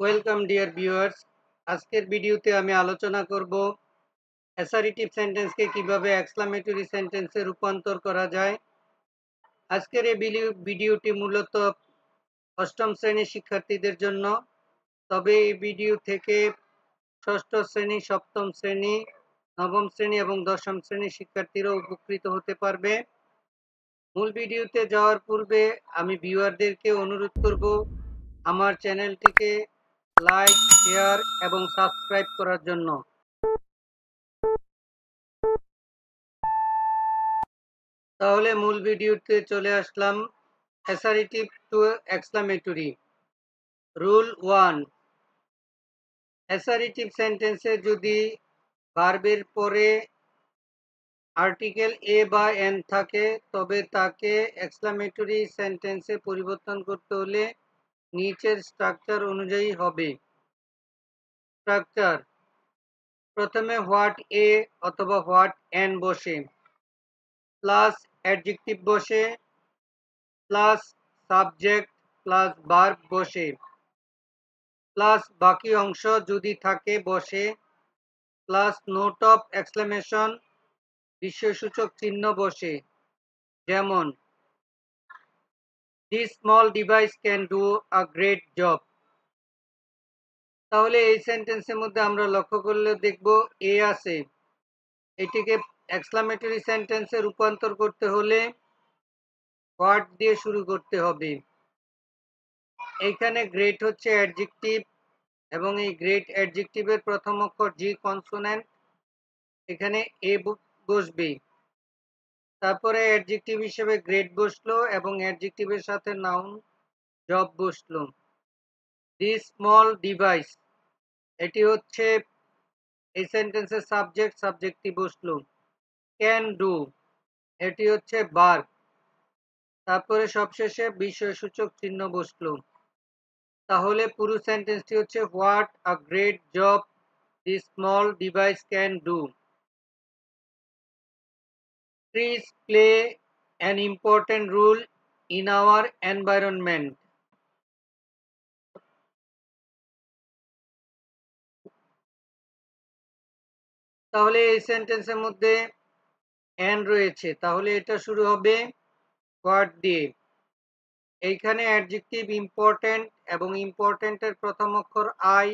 Welcome dear viewers. আজকের ভিডিওতে আমি আলোচনা করব অ্যাসার্টিভ সেন্টেন্সকে কিভাবে এক্সক্লামেটরি সেন্টেন্সে রূপান্তর করা যায়। আজকের এই ভিডিওটি মূলত অষ্টম শ্রেণীর শিক্ষার্থীদের জন্য, তবে এই ভিডিও থেকে ষষ্ঠ শ্রেণী, সপ্তম শ্রেণী, নবম শ্রেণী এবং দশম শ্রেণীর শিক্ষার্থীরা উপকৃত হতে পারবে। মূল ভিডিওতে যাওয়ার পূর্বে আমি ভিউয়ারদেরকে অনুরোধ করব আমার চ্যানেলটিকে লাইক, শেয়ার এবং সাবস্ক্রাইব করার জন্য। তাহলে মূল ভিডিওতে চলে আসলাম। Assertive to exclamatory. Rule 1, assertive সেন্টেন্সে যদি ভার্বের পরে আর্টিকেল এ বা এন থাকে তবে তাকে এক্সক্লামেটরি সেন্টেন্সে পরিবর্তন করতে হলে নিচের স্ট্রাকচার অনুযায়ী হবে। স্ট্রাকচার: প্রথমে হোয়াট এ অথবা হোয়াট এন বসে, প্লাস অ্যাডজেক্টিভ বসে, প্লাস সাবজেক্ট প্লাস ভার্ব বসে, প্লাস বাকি অংশ যদি থাকে বসে, প্লাস নোট অফ এক্সক্লেমেশন বিস্ময়সূচক চিহ্ন বসে। যেমন this small device can do a great job. তাহলে এই সেন্টেন্সের মধ্যে আমরা লক্ষ্য করলে দেখব এ আছে, এটিকে এক্সক্লামেটরি সেন্টেন্সে রূপান্তর করতে হলে হোয়াট দিয়ে শুরু করতে হবে। এইখানে গ্রেট হচ্ছে অ্যাডজেক্টিভ এবং এই গ্রেট অ্যাডজেক্টিভের প্রথম অক্ষর জি কনসোনেন্ট, এখানে এ বসবে। তারপরে অ্যাডজেক্টিভ হিসেবে গ্রেট বসলো এবং অ্যাডজেক্টিভের সাথে নাউন জব বসলো। দিস স্মল ডিভাইস, এটি হচ্ছে এই সেন্টেন্সের সাবজেক্ট, সাবজেক্টটি বসলো। ক্যান ডু, এটি হচ্ছে ভার্ব। তারপরে সবশেষে বিস্ময়সূচক চিহ্ন বসলো। তাহলে পুরো সেন্টেন্সটি হচ্ছে what a great job this small device can do. Trees play an important role in our environment. তাহলে এই সেন্টেন্সের মধ্যে and রয়েছে, তাহলে এটা শুরু হবে what দিয়ে। এইখানে অ্যাডজেক্টিভ ইম্পর্ট্যান্ট এবং ইম্পর্ট্যান্টের প্রথম অক্ষর আই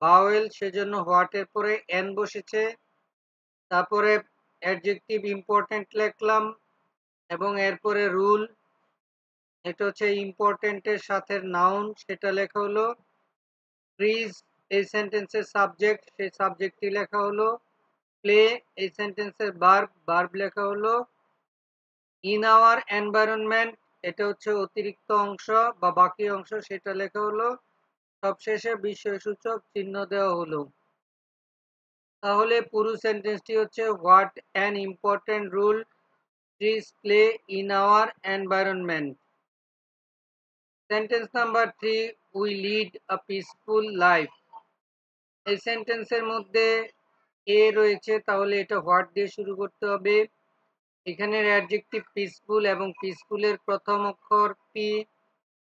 ভাওয়েল, সেজন্য হোয়াট এর পরে এন বসেছে। তারপরে অ্যাডজেক্টিভ ইম্পর্ট্যান্ট লিখলাম এবং এরপরে রুল, এটা হচ্ছে ইম্পর্ট্যান্টের সাথে নাউন, সেটা লেখা হলো। ট্রিজ এই সেন্টেন্সের সাবজেক্ট, সেই সাবজেক্টটি লেখা হলো। প্লে এই সেন্টেন্সের ভার্ব, ভার্ব লেখা হলো। ইন আওয়ার এনভায়রনমেন্ট, এটা হচ্ছে অতিরিক্ত অংশ বা বাকি অংশ, সেটা লেখা হলো। সবশেষে বিস্ময়সূচক চিহ্ন দেওয়া হলো। তাহলে পুরো সেন্টেন্সটি হচ্ছে what an important role trees play in our environment. Sentence number 3, we lead a peaceful life. এই সেন্টেন্সের মধ্যে এ রয়েছে, তাহলে এটা হোয়াট দিয়ে শুরু করতে হবে। এখানে অ্যাডজেক্টিভ পিসফুল এবং পিসফুলের প্রথম অক্ষর পি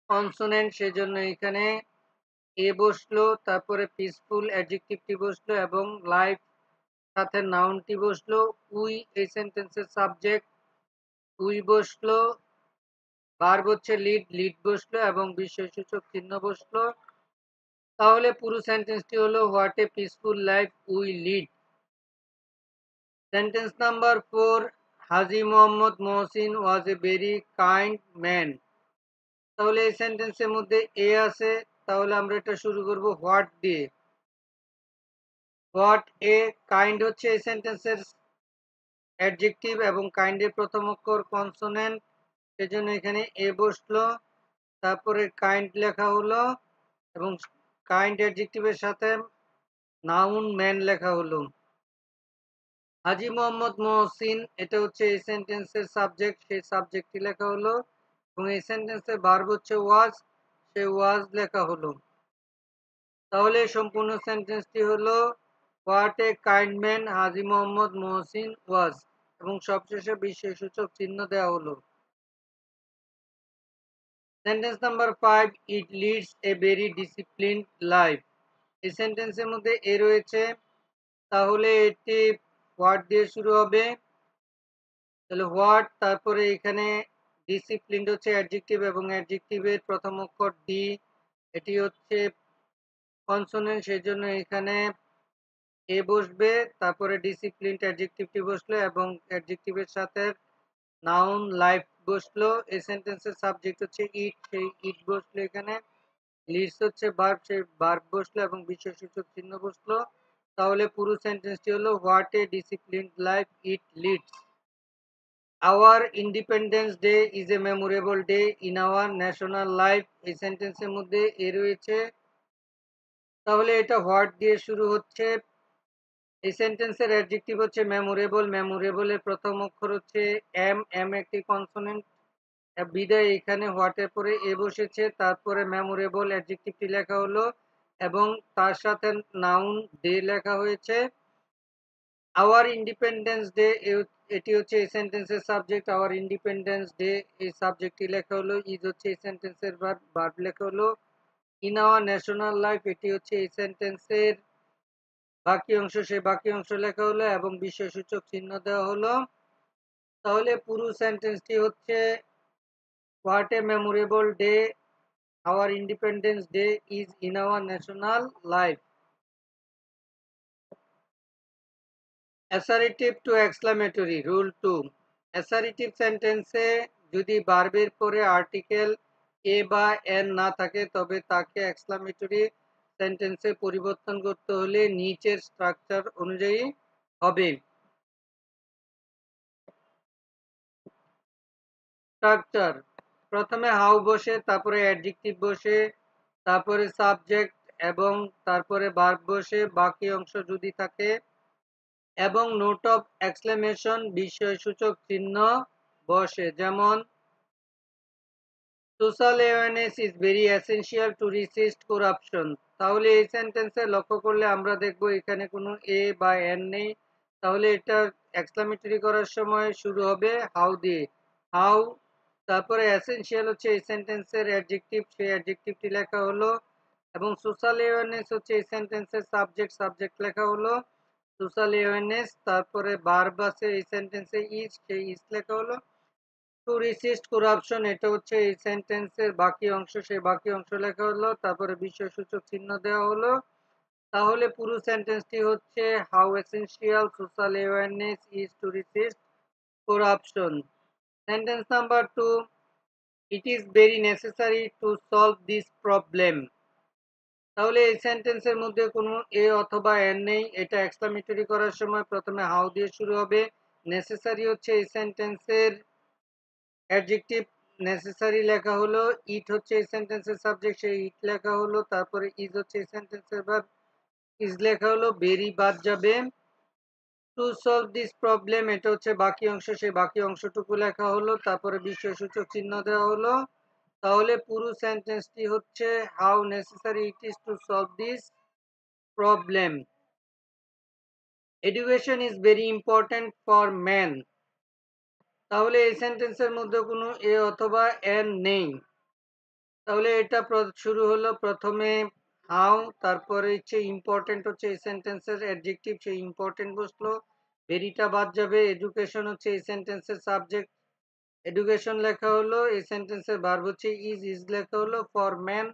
কনসোনেন্ট, সেজন্য এখানে এ বসলো। তারপরে পিসফুল অ্যাডজেক্টিভটি বসলো এবং লাইফ সাথে নাউনটি বসলো। উই এই সেন্টেন্সের সাবজেক্ট, উই বসলো। ভার্ব হচ্ছে লিড, লিড বসলো এবং বিস্ময়সূচক চিহ্ন বসলো। তাহলে পুরো সেন্টেন্সটি হলো what a peaceful life we lead. Sentence number 4, Haji Mohammad Mohsin was a very kind man. তাহলে এই সেন্টেন্সের মধ্যে এ আছে, তাহলে আমরা এটা শুরু করব হোয়াট দিয়ে। হোয়াট এ, কাইন্ড হচ্ছে এই সেন্টেন্সের অ্যাডজেক্টিভ এবং কাইন্ডের প্রথম অক্ষর কনসোনেন্ট, সেজন্য এখানে এ বসলো। তারপরে কাইন্ড লেখা হলো এবং কাইন্ড অ্যাডজেক্টিভের সাথে নাউন ম্যান লেখা হলো। হাজী মোহাম্মদ মহসিন, এটা হচ্ছে এই সেন্টেন্সের সাবজেক্ট, সেই সাবজেক্টটি লেখা হলো এবং এই সেন্টেন্সের ভার্ব হচ্ছে ওয়াজ, সেই ওয়াজ লেখা হলো। তাহলে সম্পূর্ণ সেন্টেন্সটি হলো what a kind man Haji Mohammad Mohsin ওয়াজ এবং সবশেষে বিস্ময়সূচক চিহ্ন দেওয়া হলো। Sentence number 5, it leads a very disciplined life. এই সেন্টেন্সের মধ্যে এ রয়েছে, তাহলে এটি হোয়াট দিয়ে শুরু হবে। তাহলে হোয়াট, তারপরে এখানে ডিসিপ্লিনড হচ্ছে অ্যাডজেক্টিভ এবং অ্যাডজেক্টিভের প্রথম অক্ষর ডি, এটি হচ্ছে কনসোনেন্ট, সেই জন্য এখানে এ বসবে, তারপরে ডিসিপ্লিনড অ্যাডজেক্টিভটি বসলো এবং অ্যাডজেক্টিভের সাথে নাউন লাইফ বসলো। এই সেন্টেন্সের সাবজেক্ট হচ্ছে ইট, সেই ইট বসলো এখানে। লিডস হচ্ছে ভার্ব, সেই ভার্ব বসলো এবং বিশেষসূচক চিহ্ন বসলো। তাহলে পুরো সেন্টেন্সটি হলো what a disciplined life it leads. Our independence day is a memorable day in our national life. এই সেন্টেন্সের মধ্যে এ রয়েছে, তাহলে এটা হোয়াট দিয়ে শুরু হচ্ছে। এই সেন্টেন্সের অ্যাডজেক্টিভ হচ্ছে মেমোরেবল, মেমোরেবলের প্রথম অক্ষর হচ্ছে এম, এম একটি কনসোনেন্ট, বিদায় এখানে হোয়াটের পরে এ বসেছে, তারপরে মেমোরেবল অ্যাডজেক্টিভটি লেখা হলো এবং তার সাথে নাউন ডে লেখা হয়েছে। আওয়ার ইন্ডিপেন্ডেন্স ডে, এটি হচ্ছে এই সেন্টেন্সের সাবজেক্ট। আওয়ার ইন্ডিপেন্ডেন্স ডে, এই সাবজেক্টটি লেখা হলো। ইজ হচ্ছে এই সেন্টেন্সের ভার্ব, ভার্ব লেখা হলো। ইন আওয়ার ন্যাশনাল লাইফ, এটি হচ্ছে এই সেন্টেন্সের বাকি অংশ, সেই বাকি অংশ লেখা হলো এবং বিশেষসূচক চিহ্ন দেওয়া হলো। তাহলে পুরো সেন্টেন্সটি হচ্ছে what a memorable day our independence day is in our national life. Assertive to exclamatory rule 2। Assertive সেন্টেন্সে যদি ভার্বের পরে আর্টিকেল এ বা এন না থাকে তবে তাকে এক্সক্লামেটরি সেন্টেন্সে পরিবর্তন করতে হলে নিচের স্ট্রাকচার অনুযায়ী হবে। স্ট্রাকচার, প্রথমে হাউ বসে, তারপরে অ্যাডজেক্টিভ বসে, তারপরে সাবজেক্ট এবং তারপরে ভার্ব বসে, বাকি অংশ যদি থাকে এবং নোট অফ এক্সক্লেমেশন বিস্ময়সূচক চিহ্ন বসে। যেমন social awareness is very essential to resist corruption. তাহলে এই সেন্টেন্সে লক্ষ্য করলে আমরা দেখব এখানে কোনো এ বা এন নেই, তাহলে এটা এক্সক্লামেটরি করার সময় শুরু হবে হাউ দিয়ে। হাউ, তারপরে এসেনশিয়াল হচ্ছে এই সেন্টেন্সের অ্যাডজেক্টিভ, সেই অ্যাডজেক্টিভটি লেখা হলো এবং সোশ্যাল অ্যাওয়ারনেস হচ্ছে এই সেন্টেন্সের সাবজেক্ট, সাবজেক্ট লেখা হলো সোশ্যাল অ্যাওয়ারনেস। তারপরে ভার্ব আছে এই সেন্টেন্সে ইজ, সেই ইজ লেখা হলো। টু রেসিস্ট করাপশন, এটা হচ্ছে এই সেন্টেন্সের বাকি অংশ, সেই বাকি অংশ লেখা হলো, তারপরে বিস্ময়সূচক চিহ্ন দেওয়া হলো। তাহলে পুরো সেন্টেন্সটি হচ্ছে how essential social awareness is two racist corruption. Sentence number 2, it is very necessary to solve this problem. তাহলে এই সেন্টেন্সের মধ্যে কোনো এ অথবা এন নেই, এটা এক্সক্লামেটরি করার সময় প্রথমে হাউ দিয়ে শুরু হবে। নেসেসারি হচ্ছে এই সেন্টেন্সের অ্যাডজেক্টিভ, নেসেসারি লেখা হলো। ইট হচ্ছে এই সেন্টেন্সের সাবজেক্ট, সেই ইট লেখা হলো। তারপরে ইজ হচ্ছে এই সেন্টেন্সের ভার্ব, ইজ লেখা হলো। ভেরি বাদ যাবে। টু সলভ দিস প্রবলেম, এটা হচ্ছে বাকি অংশ, সেই বাকি অংশটুকু লেখা হলো, তারপরে বিস্ময়সূচক চিহ্ন দেওয়া হলো। তাহলে পুরো সেন্টেন্সটি হচ্ছে how necessary it is to solve this problem. Education is very important for man. তাহলে এই সেন্টেন্সের মধ্যে কোনো এ অথবা এন নেই, তাহলে এটা শুরু হলো প্রথমে হাউ, তারপরে হচ্ছে ইম্পর্টেন্ট হচ্ছে এই সেন্টেন্সের অ্যাডজেক্টিভ, সেই ইম্পর্টেন্ট বসলো। ভেরিটা বাদ যাবে। এডুকেশন হচ্ছে এই সেন্টেন্সের সাবজেক্ট, এডুকেশন লেখা হলো। এই সেন্টেন্সের ভার্ব হচ্ছে ইজ, ইজ লেখা হলো। ফর ম্যান,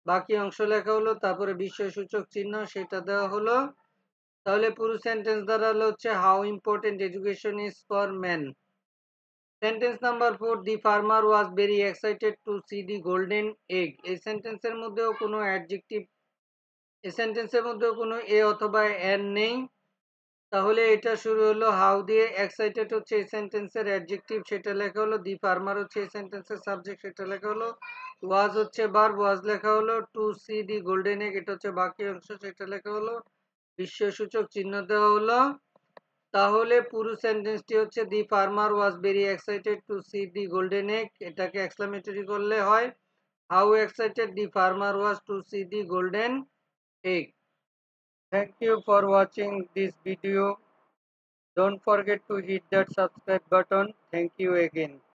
বাকি অংশ লেখা হলো, তারপরে বিস্ময়সূচক চিহ্ন সেটা দেওয়া হলো। তাহলে পুরো সেন্টেন্স দাঁড়ালো হচ্ছে how important education is for man. Sentence number 4, the farmer was very excited to see the golden egg. এই সেন্টেন্সের মধ্যেও কোনো অ্যাডজেক্টিভ, এই সেন্টেন্সের মধ্যেও কোনো এ অথবা এন নেই, তাহলে এটা শুরু হলো হাউ দিয়ে। এক্সাইটেড হচ্ছে এই সেন্টেন্সের অ্যাডজেক্টিভ, সেটা লেখা হলো। দি ফার্মার হচ্ছে এই সেন্টেন্সের সাবজেক্ট, সেটা লেখা হলো। ওয়াজ হচ্ছে ভার্ব, ওয়াজ লেখা হলো। To see the golden egg, এটা হচ্ছে বাকি অংশ, সেটা লেখা হলো। বিস্ময়সূচক চিহ্ন দেওয়া হলো। তাহলে পুরো সেন্টেন্সটি হচ্ছে the farmer was very excited to see the golden egg, এটাকে এক্সক্লামেটরি করলে হয় how excited the farmer was to see the golden egg. Thank you for watching this video, don't forget to hit that subscribe button, thank you again.